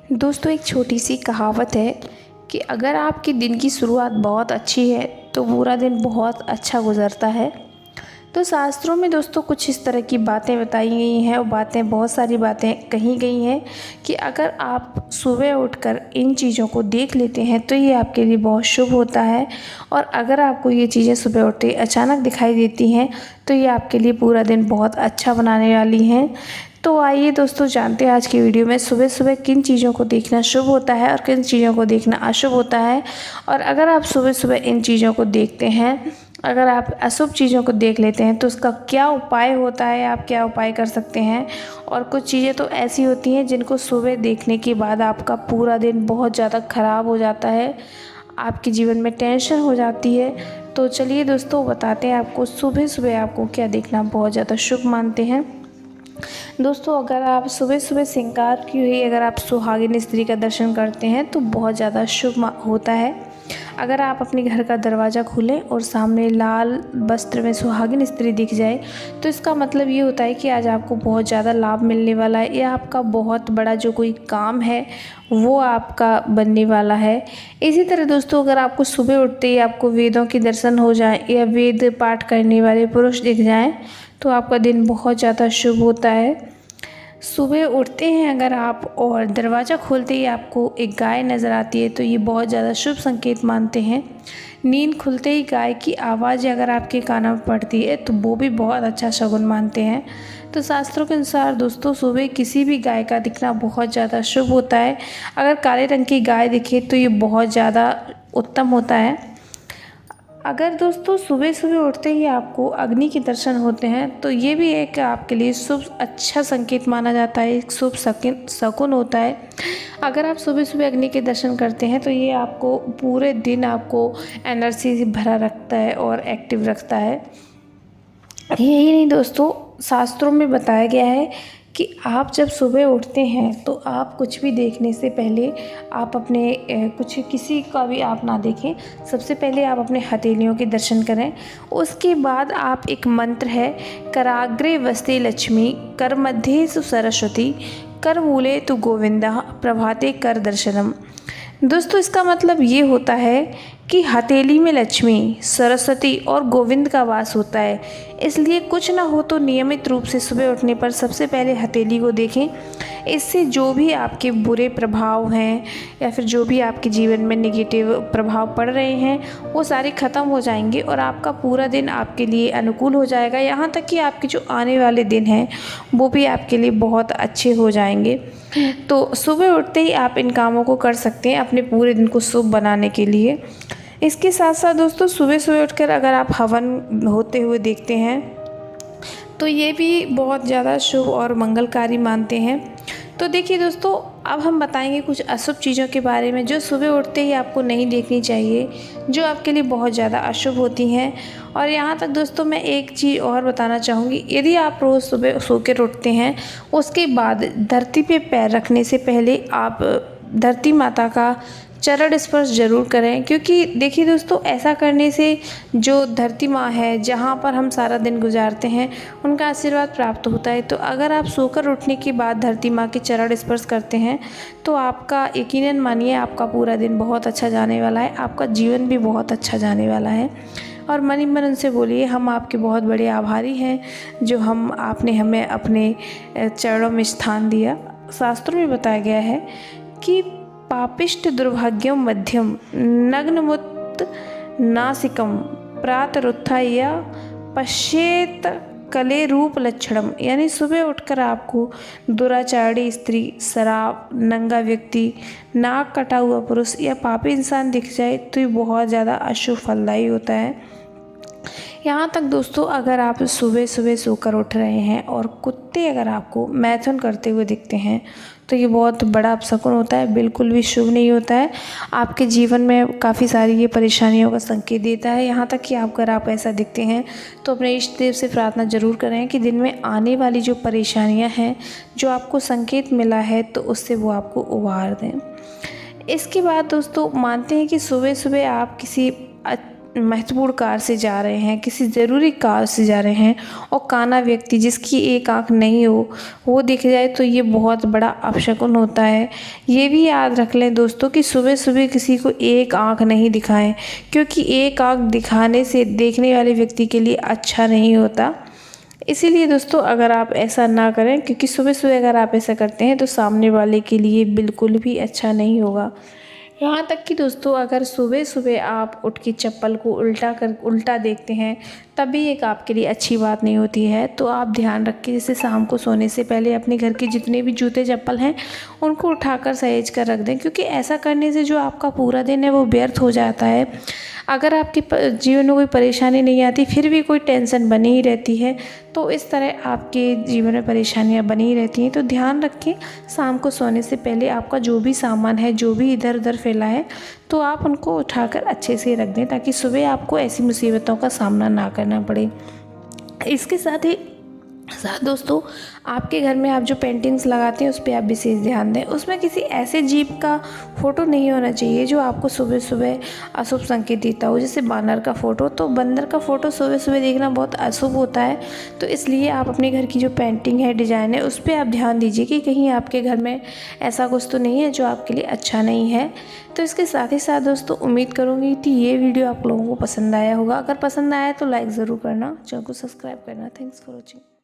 दोस्तों, एक छोटी सी कहावत है कि अगर आपके दिन की शुरुआत बहुत अच्छी है तो पूरा दिन बहुत अच्छा गुजरता है। तो शास्त्रों में दोस्तों कुछ इस तरह की बातें बताई गई हैं और बहुत सारी बातें कही गई हैं कि अगर आप सुबह उठकर इन चीज़ों को देख लेते हैं तो ये आपके लिए बहुत शुभ होता है। और अगर आपको ये चीज़ें सुबह उठते अचानक दिखाई देती हैं तो ये आपके लिए पूरा दिन बहुत अच्छा बनाने वाली हैं। तो आइए दोस्तों, जानते हैं आज की वीडियो में सुबह सुबह किन चीज़ों को देखना शुभ होता है और किन चीज़ों को देखना अशुभ होता है। और अगर आप सुबह सुबह इन चीज़ों को देखते हैं, अगर आप अशुभ चीज़ों को देख लेते हैं तो उसका क्या उपाय होता है, आप क्या उपाय कर सकते हैं। और कुछ चीज़ें तो ऐसी होती हैं जिनको सुबह देखने के बाद आपका पूरा दिन बहुत ज़्यादा ख़राब हो जाता है, आपके जीवन में टेंशन हो जाती है। तो चलिए दोस्तों, बताते हैं आपको सुबह सुबह आपको क्या देखना बहुत ज़्यादा शुभ मानते हैं। दोस्तों, अगर आप सुबह सुबह श्रृंगार की हुई अगर आप सुहागिन स्त्री का दर्शन करते हैं तो बहुत ज़्यादा शुभ होता है। अगर आप अपने घर का दरवाज़ा खोलें और सामने लाल वस्त्र में सुहागिन स्त्री दिख जाए तो इसका मतलब ये होता है कि आज आपको बहुत ज़्यादा लाभ मिलने वाला है या आपका बहुत बड़ा जो कोई काम है वो आपका बनने वाला है। इसी तरह दोस्तों, अगर आपको सुबह उठते ही आपको वेदों के दर्शन हो जाए या वेद पाठ करने वाले पुरुष दिख जाएं तो आपका दिन बहुत ज़्यादा शुभ होता है। सुबह उठते हैं अगर आप और दरवाज़ा खोलते ही आपको एक गाय नज़र आती है तो ये बहुत ज़्यादा शुभ संकेत मानते हैं। नींद खुलते ही गाय की आवाज़ अगर आपके कानों में पड़ती है तो वो भी बहुत अच्छा शगुन मानते हैं। तो शास्त्रों के अनुसार दोस्तों, सुबह किसी भी गाय का दिखना बहुत ज़्यादा शुभ होता है। अगर काले रंग की गाय दिखे तो ये बहुत ज़्यादा उत्तम होता है। अगर दोस्तों सुबह सुबह उठते ही आपको अग्नि के दर्शन होते हैं तो ये भी एक आपके लिए शुभ अच्छा संकेत माना जाता है, एक शुभ शकुन होता है। अगर आप सुबह सुबह अग्नि के दर्शन करते हैं तो ये आपको पूरे दिन आपको एनर्जी से भरा रखता है और एक्टिव रखता है। यही नहीं दोस्तों, शास्त्रों में बताया गया है कि आप जब सुबह उठते हैं तो आप कुछ भी देखने से पहले आप अपने कुछ किसी का भी आप ना देखें, सबसे पहले आप अपने हथेलियों के दर्शन करें। उसके बाद आप एक मंत्र है, कराग्रे वस्ते लक्ष्मी कर मध्य सु सरस्वती कर मूले तु गोविंदा प्रभाते कर दर्शनम। दोस्तों, इसका मतलब ये होता है कि हथेली में लक्ष्मी, सरस्वती और गोविंद का वास होता है। इसलिए कुछ ना हो तो नियमित रूप से सुबह उठने पर सबसे पहले हथेली को देखें। इससे जो भी आपके बुरे प्रभाव हैं या फिर जो भी आपके जीवन में नेगेटिव प्रभाव पड़ रहे हैं वो सारे ख़त्म हो जाएंगे और आपका पूरा दिन आपके लिए अनुकूल हो जाएगा। यहाँ तक कि आपके जो आने वाले दिन हैं वो भी आपके लिए बहुत अच्छे हो जाएंगे। तो सुबह उठते ही आप इन कामों को कर सकते हैं अपने पूरे दिन को शुभ बनाने के लिए। इसके साथ साथ दोस्तों, सुबह सुबह उठकर अगर आप हवन होते हुए देखते हैं तो ये भी बहुत ज़्यादा शुभ और मंगलकारी मानते हैं। तो देखिए दोस्तों, अब हम बताएंगे कुछ अशुभ चीज़ों के बारे में जो सुबह उठते ही आपको नहीं देखनी चाहिए, जो आपके लिए बहुत ज़्यादा अशुभ होती हैं। और यहाँ तक दोस्तों, मैं एक चीज़ और बताना चाहूँगी, यदि आप रोज़ सुबह सो कर उठते हैं उसके बाद धरती पे पैर रखने से पहले आप धरती माता का चरण स्पर्श जरूर करें। क्योंकि देखिए दोस्तों, ऐसा करने से जो धरती माँ है जहाँ पर हम सारा दिन गुजारते हैं उनका आशीर्वाद प्राप्त होता है। तो अगर आप सोकर उठने के बाद धरती माँ के चरण स्पर्श करते हैं तो आपका यकीनन मानिए आपका पूरा दिन बहुत अच्छा जाने वाला है, आपका जीवन भी बहुत अच्छा जाने वाला है। और मन ही मन उनसे बोलिए, हम आपके बहुत बड़े आभारी हैं जो आपने हमें अपने चरणों में स्थान दिया। शास्त्रों में बताया गया है कि पापिष्ट दुर्भाग्यम मध्यम नग्नमुत नासिकम प्रातरुत्थाय पश्येत कले रूप लक्षणम। यानी सुबह उठकर आपको दुराचारी स्त्री, शराब, नंगा व्यक्ति, नाक कटा हुआ पुरुष या पापी इंसान दिख जाए तो ये बहुत ज़्यादा अशुभ फलदायी होता है। यहाँ तक दोस्तों, अगर आप सुबह सुबह सोकर उठ रहे हैं और कुत्ते अगर आपको मैथुन करते हुए दिखते हैं तो ये बहुत बड़ा अपशकुन होता है, बिल्कुल भी शुभ नहीं होता है। आपके जीवन में काफ़ी सारी ये परेशानियों का संकेत देता है। यहाँ तक कि अगर आप ऐसा दिखते हैं तो अपने इष्ट देव से प्रार्थना जरूर करें कि दिन में आने वाली जो परेशानियाँ हैं, जो आपको संकेत मिला है, तो उससे वो आपको उबार दें। इसके बाद दोस्तों, मानते हैं कि सुबह सुबह आप किसी महत्वपूर्ण कार्य से जा रहे हैं, किसी ज़रूरी कार्य से जा रहे हैं और काना व्यक्ति जिसकी एक आँख नहीं हो वो दिख जाए तो ये बहुत बड़ा अपशकुन होता है। ये भी याद रख लें दोस्तों कि सुबह सुबह किसी को एक आँख नहीं दिखाएं, क्योंकि एक आँख दिखाने से देखने वाले व्यक्ति के लिए अच्छा नहीं होता। इसीलिए दोस्तों अगर आप ऐसा ना करें, क्योंकि सुबह सुबह अगर आप ऐसा करते हैं तो सामने वाले के लिए बिल्कुल भी अच्छा नहीं होगा। यहाँ तक कि दोस्तों अगर सुबह सुबह आप उठ के चप्पल को उल्टा देखते हैं तब भी एक आपके लिए अच्छी बात नहीं होती है। तो आप ध्यान रखें, जैसे शाम को सोने से पहले अपने घर के जितने भी जूते चप्पल हैं उनको उठाकर सहेज कर रख दें, क्योंकि ऐसा करने से जो आपका पूरा दिन है वो व्यर्थ हो जाता है। अगर आपके जीवन में कोई परेशानी नहीं आती फिर भी कोई टेंशन बनी ही रहती है, तो इस तरह आपके जीवन में परेशानियां बनी ही रहती हैं। तो ध्यान रखें, शाम को सोने से पहले आपका जो भी सामान है, जो भी इधर उधर फैला है, तो आप उनको उठाकर अच्छे से रख दें ताकि सुबह आपको ऐसी मुसीबतों का सामना ना करना पड़े। इसके साथ दोस्तों आपके घर में आप जो पेंटिंग्स लगाते हैं उस पर आप विशेष ध्यान दें। उसमें किसी ऐसे जीव का फ़ोटो नहीं होना चाहिए जो आपको सुबह सुबह अशुभ संकेत देता हो, जैसे बानर का फ़ोटो। तो बंदर का फ़ोटो सुबह सुबह देखना बहुत अशुभ होता है, तो इसलिए आप अपने घर की जो पेंटिंग है, डिज़ाइन है, उस पर आप ध्यान दीजिए कि कहीं आपके घर में ऐसा कुछ तो नहीं है जो आपके लिए अच्छा नहीं है। तो इसके साथ ही साथ दोस्तों उम्मीद करूँगी कि ये वीडियो आप लोगों को पसंद आया होगा। अगर पसंद आया तो लाइक ज़रूर करना, चैनल को सब्सक्राइब करना। Thanks for watching.